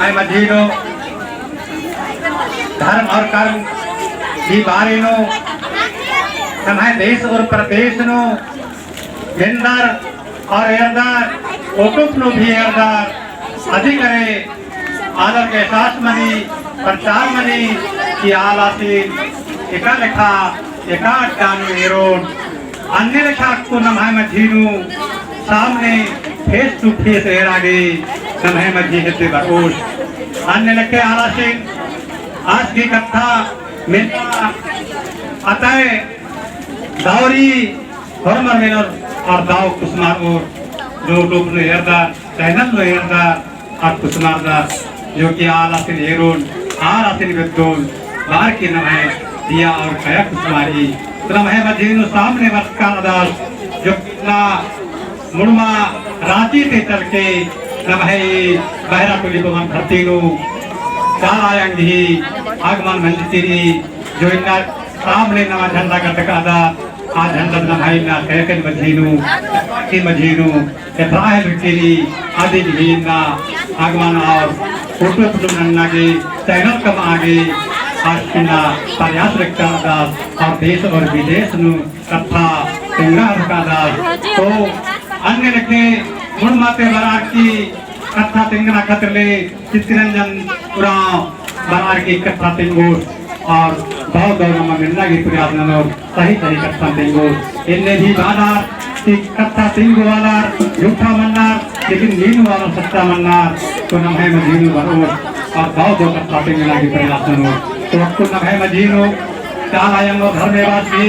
नमाय मझीनो धर्म और कर्म की बारे नो नमाय देश और प्रदेश नो हिंदर और एरदार ओटुक नो भी एरदार अधिकरे आदर के साथ मनी प्रचार मनी की आलासी एका लेखा एका अट्टानु एरोड अन्य लेखा को नमाय मझीनो सामने फेस टू फेस एरागे नमाय मझी हेते बरोड अन्य लेखे आलासी आज की कथा में अतः दावरी धर्म में और दाव कुसमार और जो लोग ने यरदा चैनल ने यरदा और कुसमार दा जो कि आलासिन एरोन आलासिन विद्रोन बार की नाम है दिया और कया कुसमारी तो नाम है मजीनो सामने वर्ष का आदास जो कितना मुड़मा रांची से चल के नाम है बहरा टोली को मन भरती लो चार आयंगी आगमन मंदिरी जो इनका सामने नवा झंडा का टकादा आज झंडा नभाई ना कहकर मजीनू की मजीनू इब्राहिम केरी आदि जीना आगमन और फोटो पुनन्ना के चैनल कम आगे आज किना प्रयास रखता दास और देश और विदेश नु कथा सिंगा रखा दास तो अन्य रखे मुड़ माते बरार की कथा सिंगना खतरले चित्रंजन पुरा बरार की कथा सिंगोर और बहुत गौरव मिलना की प्रयास ननो सही सही कथा सिंगोर इनने भी बादार की कथा सिंगो वाला झूठा मन्ना लेकिन नीन वाला सच्चा मन्ना तो नम है मजीनो बरोबर और बहुत कथा सिंगना की प्रयास ननो तो आपको नम है मजीनो चाल आयंगो घर में बात की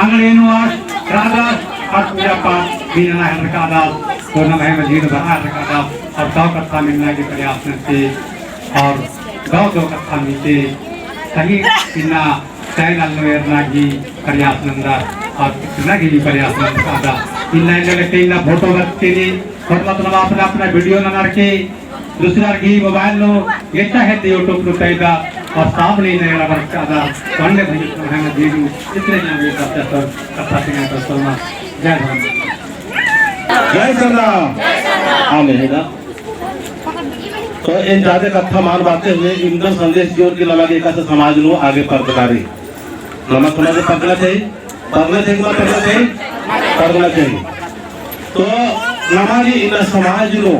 अंग्रेनो आश राजास और पूजा पाठ बीना है रकादास तो नम है मजीनो बरार रकादास और बहुत कथा मिलना की प्रयास नते और दो कथा नीचे सही इन्ना चैनल नवेरना की प्रयास नंदा और कितना की प्रयास नंदा इन्ना इन्ना इन्ना फोटो बच्चे नी और मतलब अपना अपना वीडियो नगर के दूसरा की मोबाइल नो ये चाहे तो यूट्यूब नो पैदा और सामने नया लगा का वन्य भाई हमें जीरू इतने जाने का कथा सिंह का सलमा जय राम जय सरनाम हाँ मेरा तो इन ज्यादा कथा मान बातें हुए इंद्र संदेश जोर की लगा के से समाज लो आगे पढ़कारी नमक थोड़ा पढ़ना चाहिए पढ़ना चाहिए तो नमाजी इन समाज लो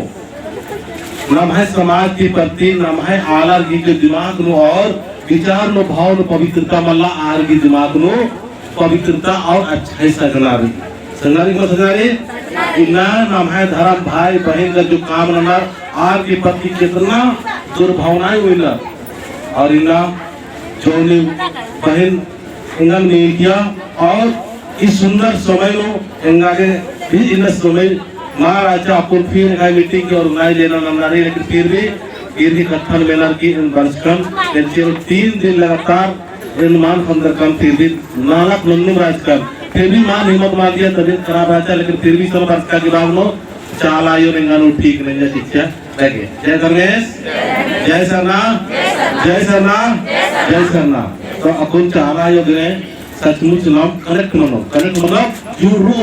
नम है समाज के प्रति नम है आलर की जो दिमाग नो और विचार नो भाव नो पवित्रता मल्ला आर की दिमाग नो पवित्रता और अच्छाई सगनारी को सगनारी इन्ना नाम है धर्म भाई बहन का जो काम नना आर के प्रति कितना दुर्भावनाएं हुई ना और इन्ना जो ने बहन इंगल ने किया और इस सुंदर समय लो इंगा के भी इन समय महाराजा अपन फिर का मीटिंग की ऑर्गेनाइज लेना नमना नहीं लेकिन फिर भी कथन मेलर की बंसकम केवल 3 दिन लगातार इन मान अंदर कम फिर भी नालक नन्नुम राजकर फिर भी मान हिम्मत मार दिया तबीयत खराब रहता लेकिन फिर भी सब वर्ष का गिराव नो चाला यो निंगानो ठीक नहीं है शिक्षा लगे जय गणेश जय सरना जय सरना जय सरना तो अपन चाला यो गए सचमुच नाम कनेक्ट मतलब जुड़ो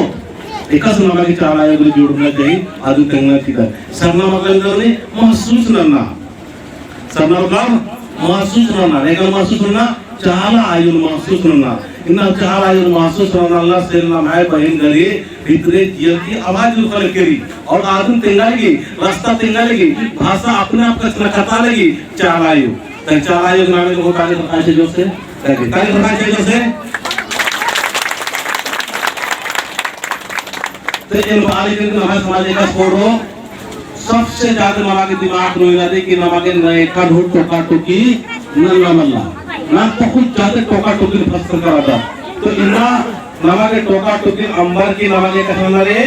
एकाच नामाची चाला यो गए जोड़ना चाहिए आदि करना चाहिए सरना मतलब नहीं महसूस करना सरना मतलब महसूस करना एक महसूस करना चाला आयु महसूस करना इन्ना चाला आयु महसूस करना अल्लाह से नाम है बहन गली भीतरे जीव की आवाज उठने करी और आदमी तेंगालेगी रास्ता तेंगालेगी भाषा अपने आप का कथा लेगी चाला आयु तो चाला आयु नाम को ताली बजाए से जो से ताली बजाए जो से तो इन बाली दिन हमारे समाज का फोटो सबसे ज्यादा मामा के दिमाग में याद है कि मामा के नए का ढूंढ टोका टोकी नन्ना मल्ला ना बहुत ज्यादा टोका टोकी फंस कर आता तो इन्ना मामा के टोका टोकी अंबर की मामा के कहना रे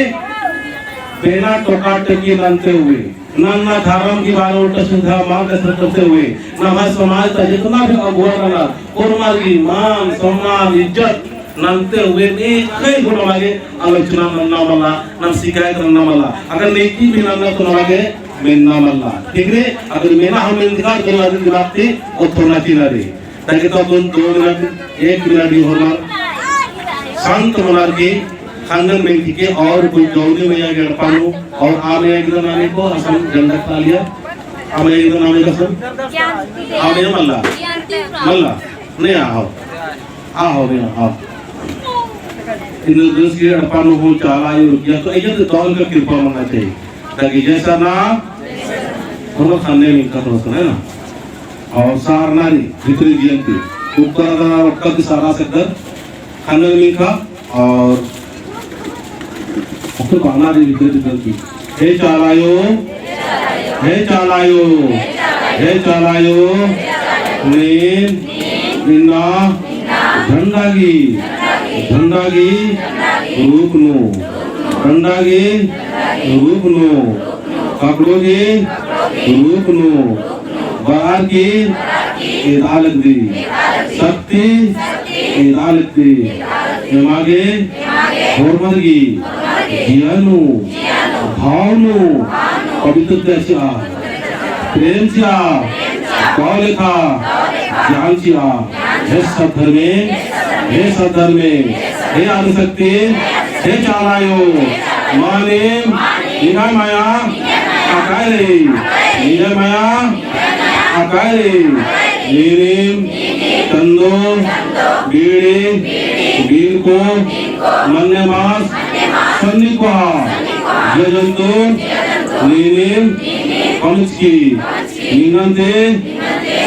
बिना टोका टोकी नंते हुए नन्ना धर्म की बात उल्टा सीधा मांग करते हुए हमारे समाज का जितना भी अगुआ रहा कोरमा की मान सम्मान इज्जत नंते हुए कई गुण मांगे आलोचना नन्ना मल्ला नम शिकायत नन्ना मल्ला अगर नेकी भी नन्ना तो मांगे मेन्ना मल्ला ठीक है अगर मेरा हम इंतजार करना दिन दिलाते और थोड़ा चीना रे ताकि तो अपन 2 मिनट 1 मिनट ही होना शांत होना के खानदान में ठीक है और कोई गौरी में या गणपानु और आने एक दिन आने को असम जन्नत पा लिया हमें एकदम नाम का सब हमें मल्ला मल्ला नहीं आओ आओ नहीं आओ इन देश के अड़पान हो चाला ये रुपया तो ये तो दौल का कृपा होना चाहिए ताकि जैसा ना थोड़ा खाने में का थोड़ा है ना और सारनारी भीतरी दियंती उत्तर दाना रखा की सारा सेक्टर खाने में का और उसको खाना री भीतरी दियंती हे चालायो नीम इन्ना झंडागी रूपनो झंडागी रूपनो कपड़ोगी रूपनो बाहर की इदालत दी शक्ति इदालत दी मागे होरमर्गी जियानु भावनु पवित्रता प्रेम से कौलिका ज्ञान से हे सब धर्मे हे आदिशक्ति हे चालायो माने निगाह माया आकारे निगाह माया आकारे नीरिम तंदो बीड़ी बीर को मन्यमास सन्निको जजंतो नीरिम पंचकी नीनंते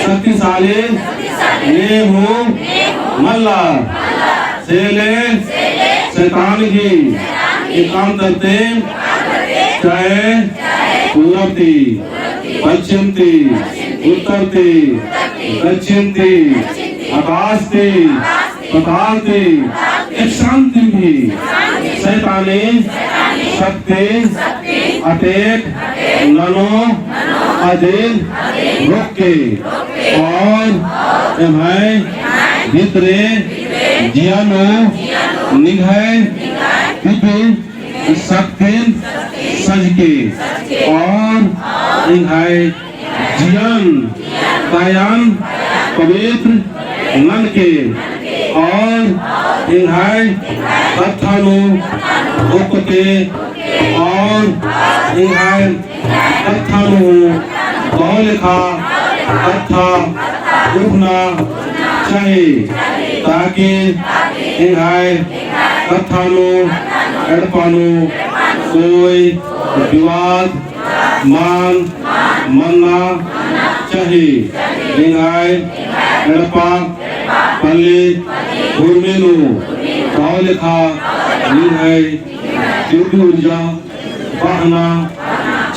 शक्तिशाली ने हो मल्ला सेले शैतान की एकाम करते चाहे पूरब थी पश्चिम थी उत्तर थी दक्षिण थी आकाश थी पताल थी एक शांति भी शैतानी शक्ति अटैक ननो अधीन रोक के और भीतरे जियानो निगाह दिव्य शक्ति सज के और निगाह जियान कायन पवित्र मन के और निगाह कथानु उपके और निगाह कथानु कौलिका कथा उठना चाहिए ताकि निगाह कथानु एडपानु कोई विवाद मान मन्ना चाहिए निगाह एडपा पल्ली उर्मेनु कौलिका निगाह दिव्य ऊर्जा बहना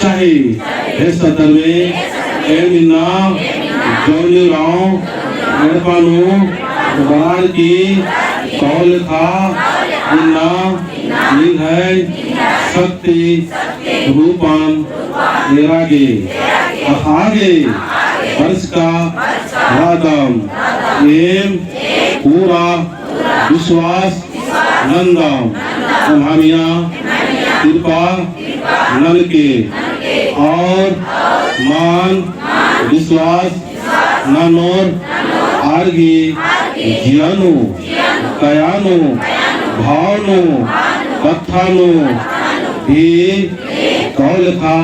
चाहिए हे सदर में एमिना जोनी राव एडपानु बार की कौलिका इन्ना निगाह शक्ति रूपम निरागे आगे वर्ष का वादम एम पूरा विश्वास नंदम हमिया कृपा नल के और मान विश्वास ननोर आर्गी जियानु कयानु भावनु कथानु भी कौलिका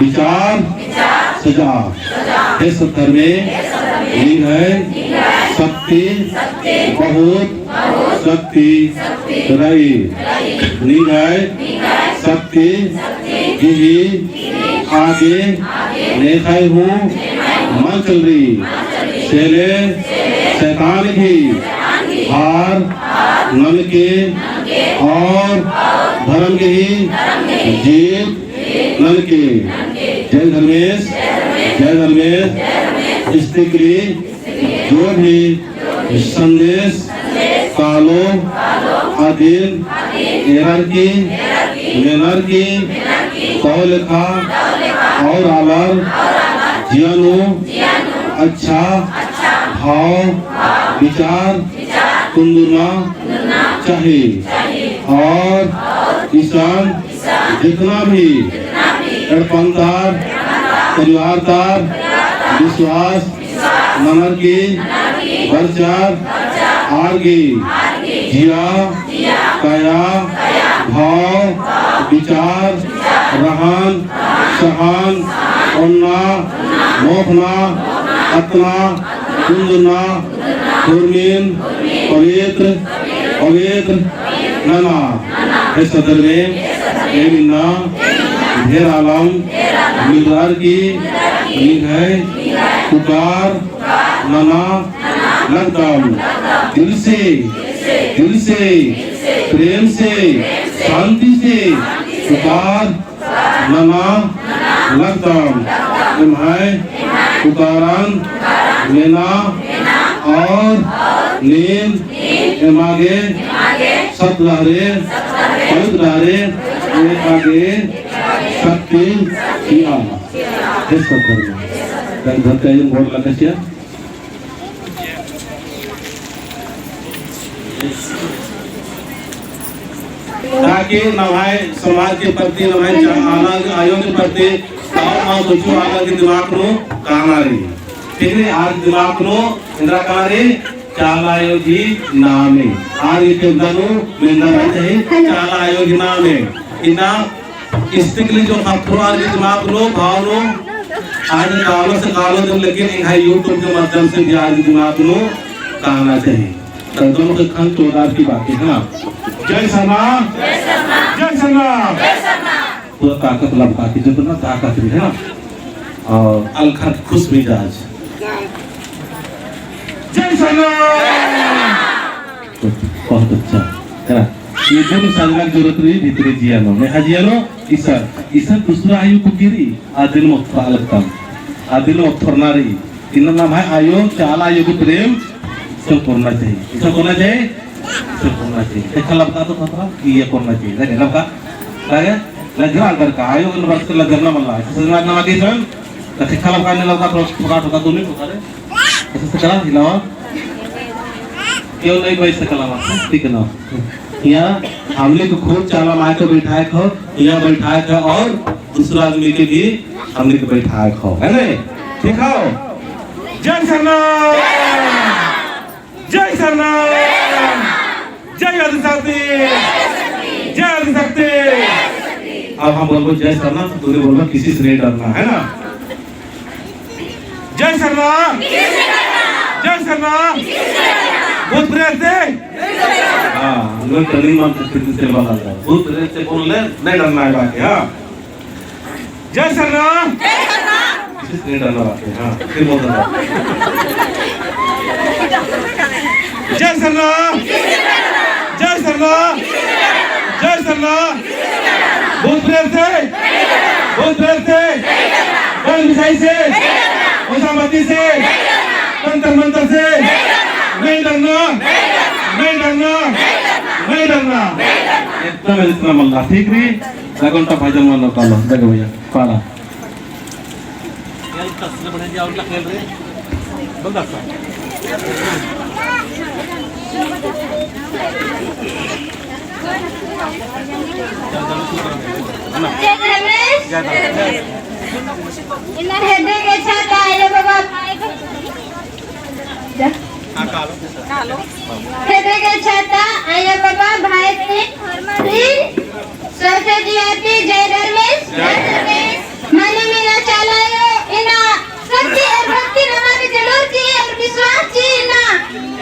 विचार सजा हे सत्तर में है शक्ति बहुत शक्ति रही निगाह शक्ति यही आगे नेखाई हूँ मन चल रही सेले शैतान की हार नल के और धर्म के ही जीव नल के जय धर्मेश स्त्री जो भी संदेश कालो अधीन एनर्की कौलिका और आलर जियानु अच्छा भाव विचार कुंदुना चाहिए और किसान जितना भी एडपंतार परिवार तार विश्वास ननर की प्रचार आर्गी जिया काया भाव विचार रहन सहन ओन्ना मोखना अतना कुंदना कुर्मीन पवित्र पवित्र नना है सदर में एमिना ढेर आलम मिलदार की नींद है पुकार नना लगदम दिल से प्रेम से शांति से पुकार नना लगदम तुम्हें पुकारन लेना और नींद एमागे सब लहरे पवित्र लहरे आगे शक्ति किया है सदर में घर का ये बोर्ड लगा चाहिए ताकि नवाए समाज के प्रति नवाए अलग आयोग के प्रति और कुछ अलग दिमाग नो काना रही ठीक है आज दिमाग नो इंद्रा काना रही चाला आयोगी नामे आज ये केवदानो मिलना रहते हैं चाला आयोगी नामे इना इस्तिकली जो खतरो आज दिमाग नो भाव नो आज कालो से कालो जब लेकिन एक है यूट्यूब के माध्यम से भी आज दिमाग नो काना चाहिए तो दोनों के खान चौदार की बातें है जय सना पूरा ताकत लबका की जितना ताकत भी है ना और अलखत खुश मिजाज जय सना बहुत अच्छा है ना ये दोनों साजना की जरूरत रही भीतरी जियानो ने हाजियानो ईसा दूसरा आयु को गिरी आदिल मुक्ता अलगतम आदिल मुक्तरना रही इनका नाम है आयु चाल आयु को प्रेम सब करना चाहिए सब करना चाहिए करना चाहिए देखा लबका तो खतरा ये करना चाहिए लगे लबका लगे लगना अगर का आयो इन वर्ष का लगना मल्ला सजना ना मांगे सन देखा लबका ने लबका तो ठोका तो नहीं ठोका रे ऐसे से करा हिलावा क्यों नहीं भाई से कला मार ठीक है ना यहाँ हमने को खूब चाला मार के बैठाए खो यहाँ बैठाए खो और दूसरा आदमी के भी हमने को बैठाए खो है ना ठीक है जय सरना जय सरना जय आदिशक्ति जय आदिशक्ति अब हम बोलो जय सरना तो तूने बोलो किसी से नहीं डरना है ना जय सरना भूत प्रेत से हाँ लोग ट्रेनिंग मान सकते से बात आता है भूत प्रेत से बोल ले नहीं डरना है बाकी हाँ जय सरना किसी से नहीं डरना बाकी हाँ फिर बोल रहा जय सरना भूत प्रेत से बल मिसाई से ओसामती से तंत्र मंत्र से नहीं डरना इतना मल्ला ठीक री लगोंटा भजन वाला कालो देखो भैया पाला ये तस्ले बने जाओ ला खेल रे बंदा सा इन्नर हेडे के छाता आए बाबा कालो हेडे के छाता आए बाबा भाई ने हरमती सरस्वती आती जय धर्मेश माने मीना चलायो इना सच्ची और भक्ति हमारे जरूर की और विश्वास की ना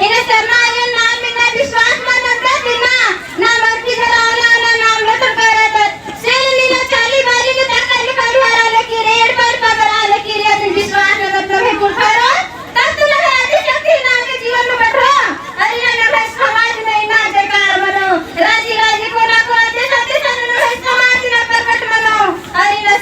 इना सरनायो नाम मीना विश्वास मानता बिना ना भक्ति करावला ना नाम लटर करत सेल लीला चाली बारी के तक निकालू आ लकी रेड पर पकड़ आ लकी रे विश्वास न मतलब है पुरखारो तब तुम है आदि शक्ति नाम के जीवन में बैठो अरे ना समाज में ना जयकार बनो राजी राजी को ना को आते साथे सन समाज ना प्रकट बनो अरे ना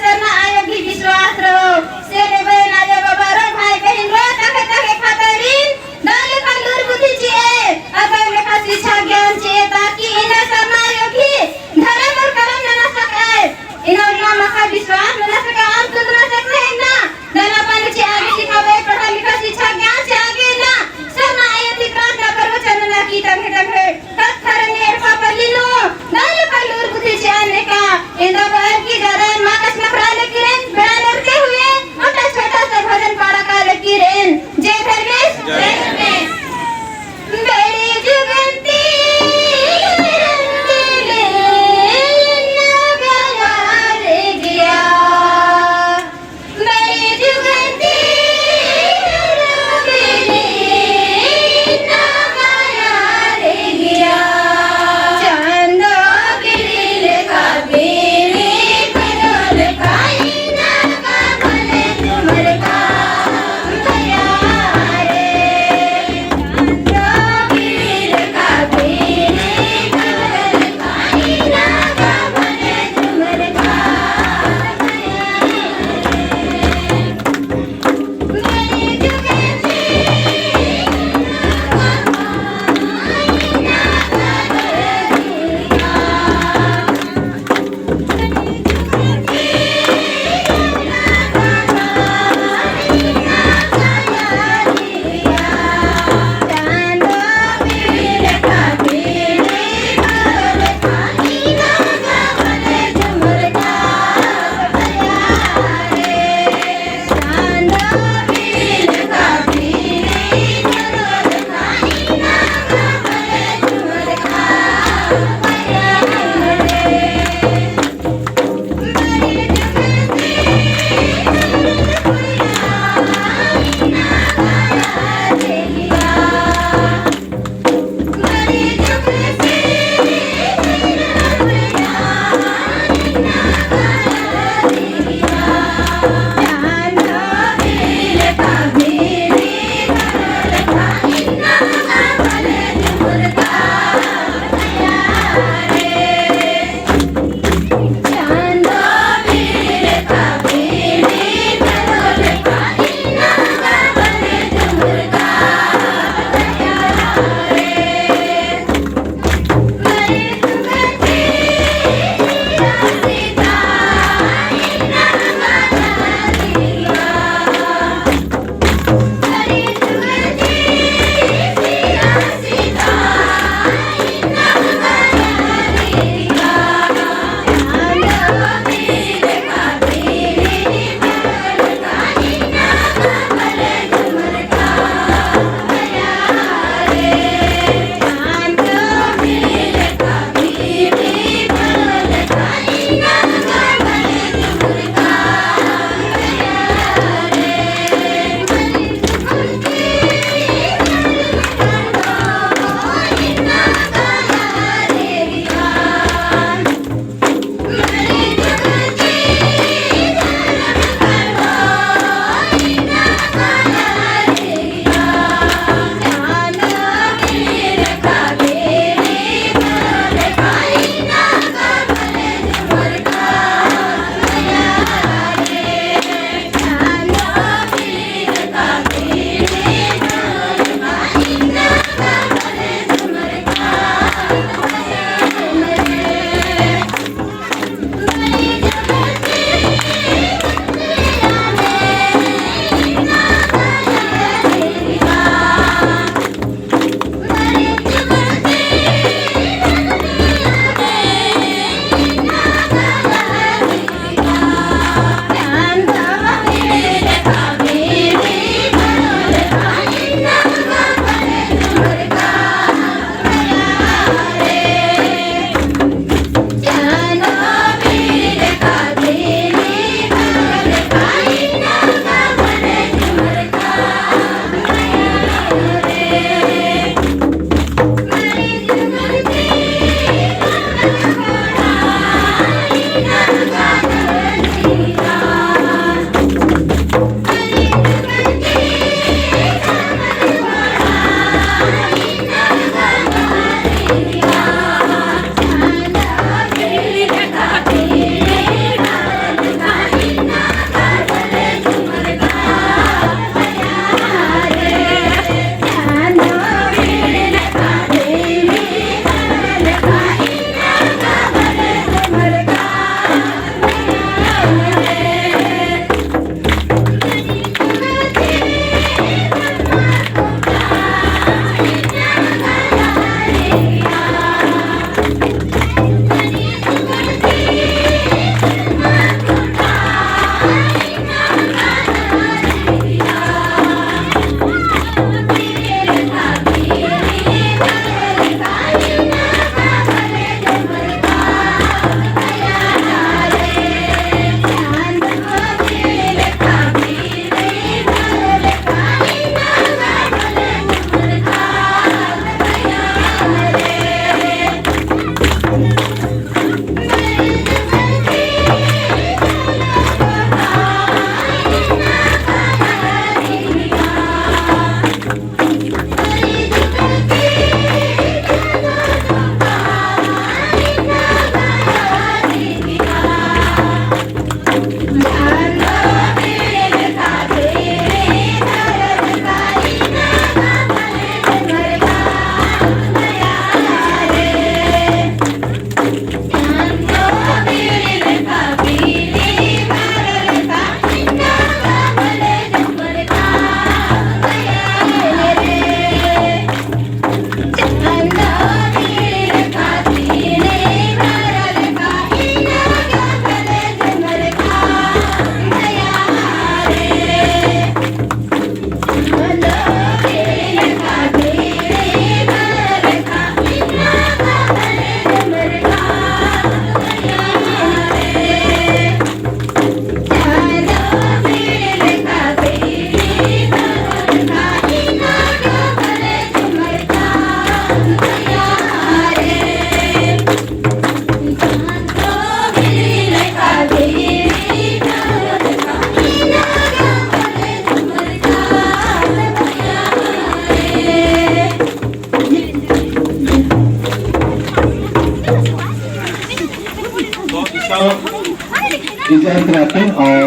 इजाजत रहते और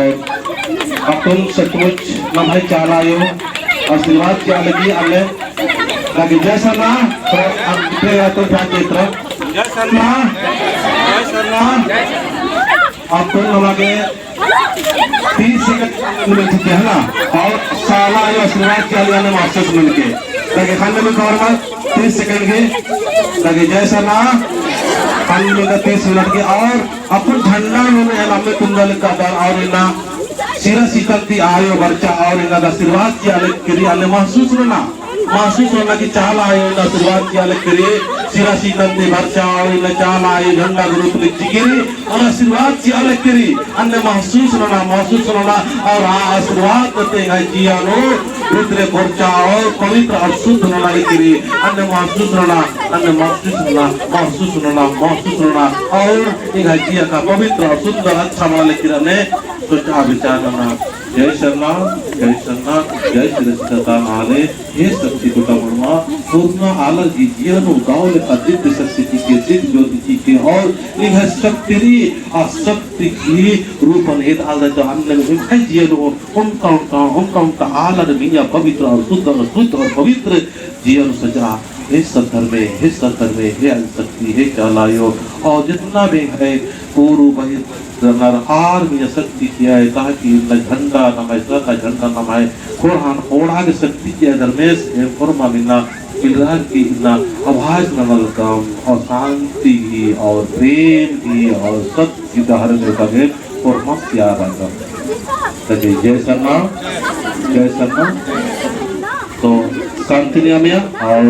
अपन सचमुच नमाज चालायो आशीर्वाद क्या लगी अल्ले लगे जैसा ना तो जाके जैसा ना अपन नमागे 30 सेकंड मिल चुके हैं ना और साला आयो आशीर्वाद क्या लिया ने मास्टर मिल के लगे खाने में कवर 30 सेकंड के लगे जैसा ना खाने में 30 मिनट के और अपन झंडा में हमें कुंडल का दर और ना सिरा सीतलती आयो बच्चा और इनका आशीर्वाद किया करिए अल्ले महसूस होना कि चाल आयो इनका आशीर्वाद किया करिए सिरा सीतलती बच्चा और इनका चाल आयो झंडा ग्रुप लिख गिरी और आशीर्वाद किया करिए अन्य महसूस होना और आशीर्वाद करते हैं जिया नो भीतरे बच्चा और पवित्र और शुद्ध होना करिए अन्य महसूस होना और इनका जिया का पवित्र और शुद्ध अच्छा वाले किरने सोचा विचार करना जय शर्मा जय श्री सीताराम आले हे शक्ति कुटुंबा पूर्ण आलर की जीवन गाँव ले दिव्य शक्ति के दिव्य ज्योति के और यह शक्ति शक्ति की रूप नेत आलर जो अन्य में जीवन उनका आलर मिया पवित्र और शुद्ध और पवित्र जीवन सजा हे सत्तर में हे शक्ति हे चालायो और जितना भी है पूर्व नरहार में शक्ति किया है ताकि न झंडा न मैसरा का झंडा न माए खोड़ा के शक्ति किया धर्मेश फरमा मिलना पिलरा की ना आवाज न मलकम और शांति की और प्रेम की और सत्य की दहर में कहे और हम क्या रहा जय शर्मा तो शांति नियम और